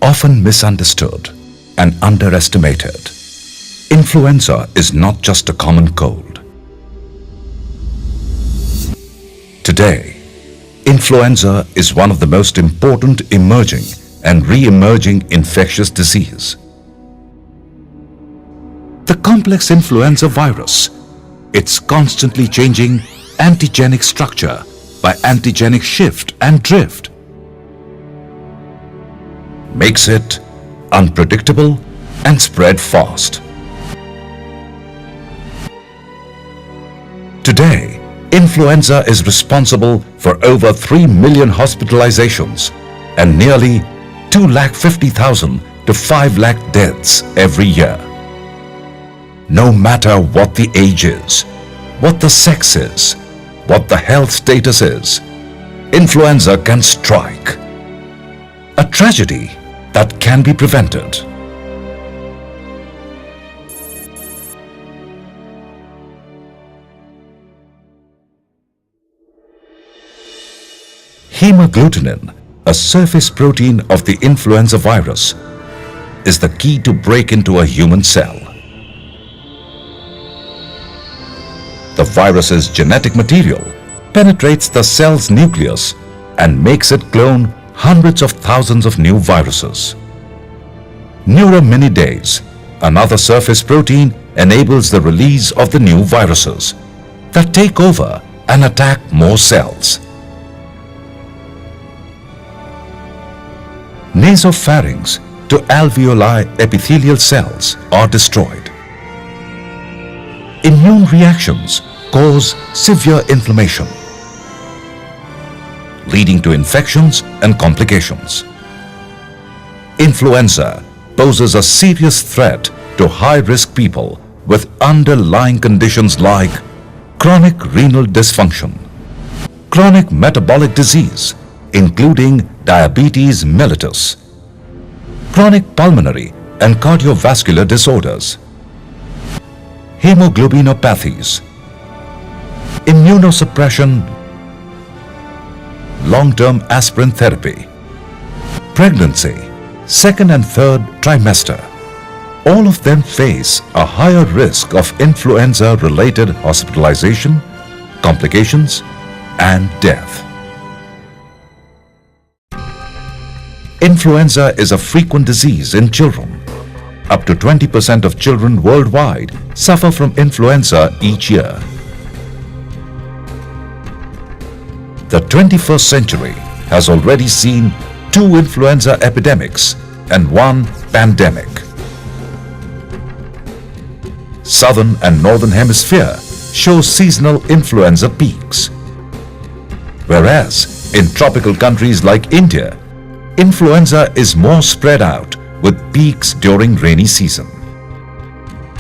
often misunderstood and underestimated. Influenza is not just a common cold. Today, influenza is one of the most important emerging and re-emerging infectious disease. The complex influenza virus, its constantly changing antigenic structure by antigenic shift and drift, makes it unpredictable and spread fast. Today, influenza is responsible for over 3 million hospitalizations and nearly 250,000 to 5 lakh deaths every year. No matter what the age is, what the sex is, what the health status is, influenza can strike. A tragedy that can be prevented. Hemagglutinin, a surface protein of the influenza virus, is the key to break into a human cell. The virus's genetic material penetrates the cell's nucleus and makes it clone hundreds of thousands of new viruses. Neuraminidase, another surface protein, enables the release of the new viruses that take over and attack more cells. Nasopharynx to alveoli epithelial cells are destroyed. Immune reactions cause severe inflammation, leading to infections and complications. Influenza poses a serious threat to high-risk people with underlying conditions like chronic renal dysfunction, chronic metabolic disease, including diabetes mellitus, chronic pulmonary and cardiovascular disorders, hemoglobinopathies, immunosuppression, long-term aspirin therapy, pregnancy, second and third trimester. All of them face a higher risk of influenza-related hospitalization, complications, and death. Influenza is a frequent disease in children. Up to 20% of children worldwide suffer from influenza each year. The 21st century has already seen 2 influenza epidemics and 1 pandemic. Southern and Northern Hemisphere show seasonal influenza peaks, whereas in tropical countries like India, influenza is more spread out with peaks during rainy season.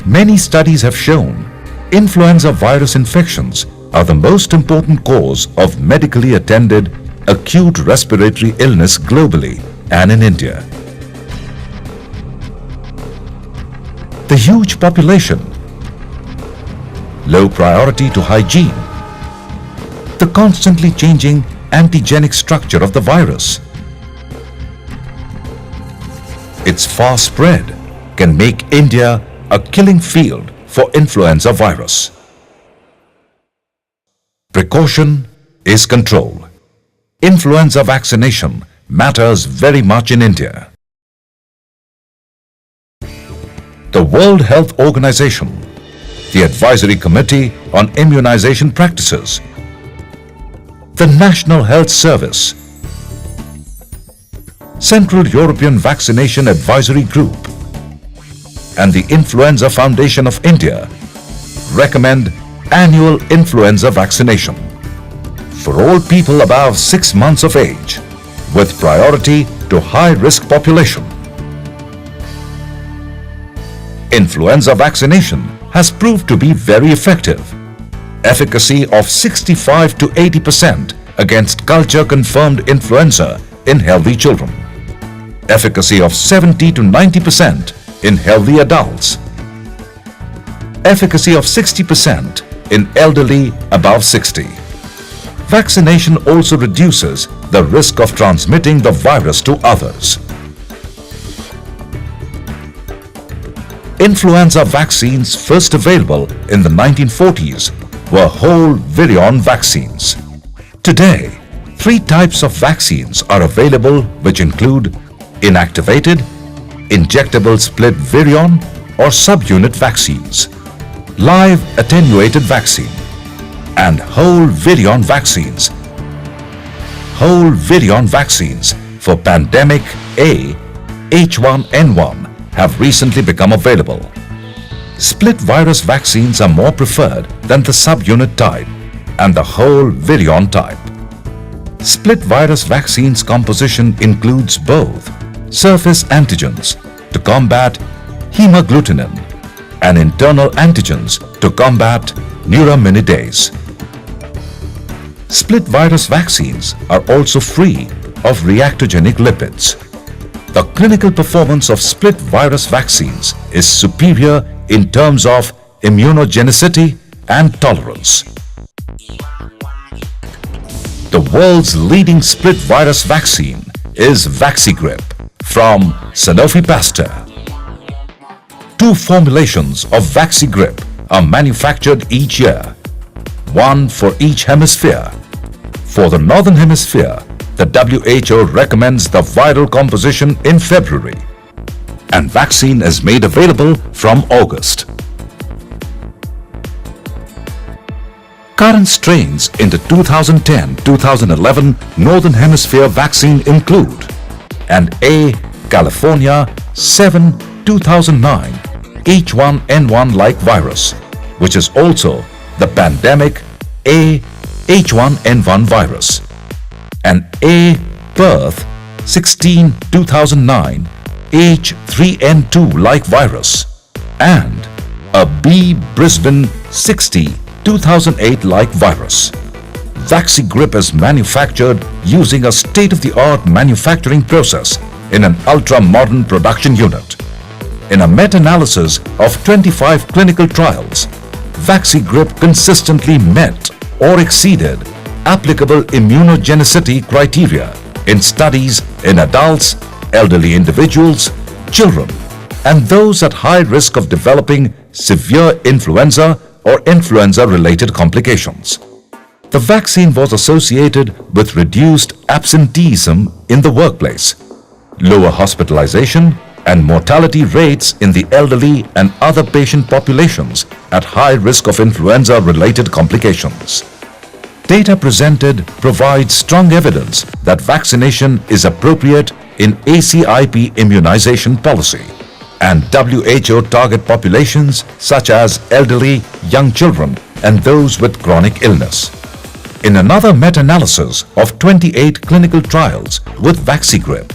Many studies have shown influenza virus infections are the most important cause of medically attended acute respiratory illness globally and in India. The huge population, low priority to hygiene, the constantly changing antigenic structure of the virus, its fast spread can make India a killing field for influenza virus. Precaution is control. Influenza vaccination matters very much in India. The World Health Organization, the Advisory Committee on Immunization Practices, the National Health Service, Central European Vaccination Advisory Group, and the Influenza Foundation of India recommend annual influenza vaccination for all people above 6 months of age with priority to high-risk population. Influenza vaccination has proved to be very effective. Efficacy of 65 to 80% against culture-confirmed influenza in healthy children. Efficacy of 70 to 90% in healthy adults. Efficacy of 60% in elderly above 60. Vaccination also reduces the risk of transmitting the virus to others. Influenza vaccines first available in the 1940s were whole virion vaccines. Today, 3 types of vaccines are available, which include inactivated, injectable split virion or subunit vaccines, live attenuated vaccine, and whole virion vaccines. Whole virion vaccines for pandemic A, H1N1 have recently become available. Split virus vaccines are more preferred than the subunit type and the whole virion type. Split virus vaccines composition includes both surface antigens to combat hemagglutinin and internal antigens to combat neuraminidase. Split virus vaccines are also free of reactogenic lipids. The clinical performance of split virus vaccines is superior in terms of immunogenicity and tolerance. The world's leading split virus vaccine is Vaxigrip from Sanofi Pasteur. 2 formulations of Vaxigrip are manufactured each year, one for each hemisphere. For the Northern Hemisphere, the WHO recommends the viral composition in February, and vaccine is made available from August. Current strains in the 2010-2011 Northern Hemisphere vaccine include and A. California 7-2009 H1N1-like virus, which is also the pandemic A. H1N1 virus, and A. Perth 16-2009 H3N2-like virus, and a B. Brisbane 60-2008-like virus. Vaxigrip is manufactured using a state-of-the-art manufacturing process in an ultra-modern production unit. In a meta-analysis of 25 clinical trials, Vaxigrip consistently met or exceeded applicable immunogenicity criteria in studies in adults, elderly individuals, children, and those at high risk of developing severe influenza or influenza-related complications. The vaccine was associated with reduced absenteeism in the workplace, lower hospitalization and mortality rates in the elderly and other patient populations at high risk of influenza-related complications. Data presented provides strong evidence that vaccination is appropriate in ACIP immunization policy and WHO target populations such as elderly, young children, and those with chronic illness. In another meta-analysis of 28 clinical trials with Vaxigrip,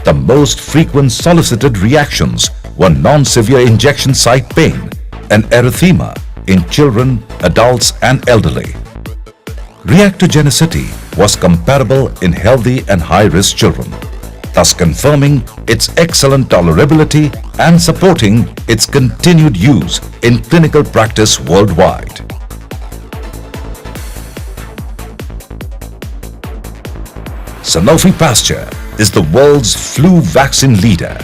the most frequent solicited reactions were non-severe injection site pain and erythema in children, adults, and elderly. Reactogenicity was comparable in healthy and high-risk children, thus confirming its excellent tolerability and supporting its continued use in clinical practice worldwide. Sanofi Pasteur is the world's flu vaccine leader.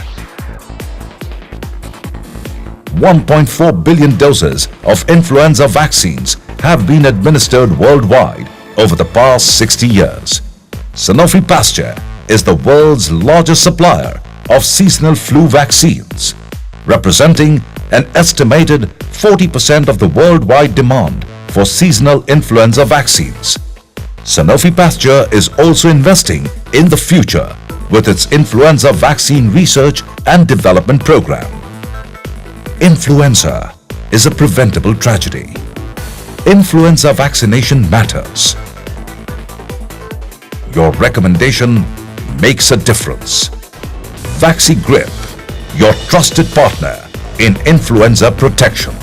1.4 billion doses of influenza vaccines have been administered worldwide over the past 60 years. Sanofi Pasteur is the world's largest supplier of seasonal flu vaccines, representing an estimated 40% of the worldwide demand for seasonal influenza vaccines. Sanofi Pasteur is also investing in the future with its influenza vaccine research and development program. Influenza is a preventable tragedy. Influenza vaccination matters. Your recommendation makes a difference. Vaxigrip, your trusted partner in influenza protection.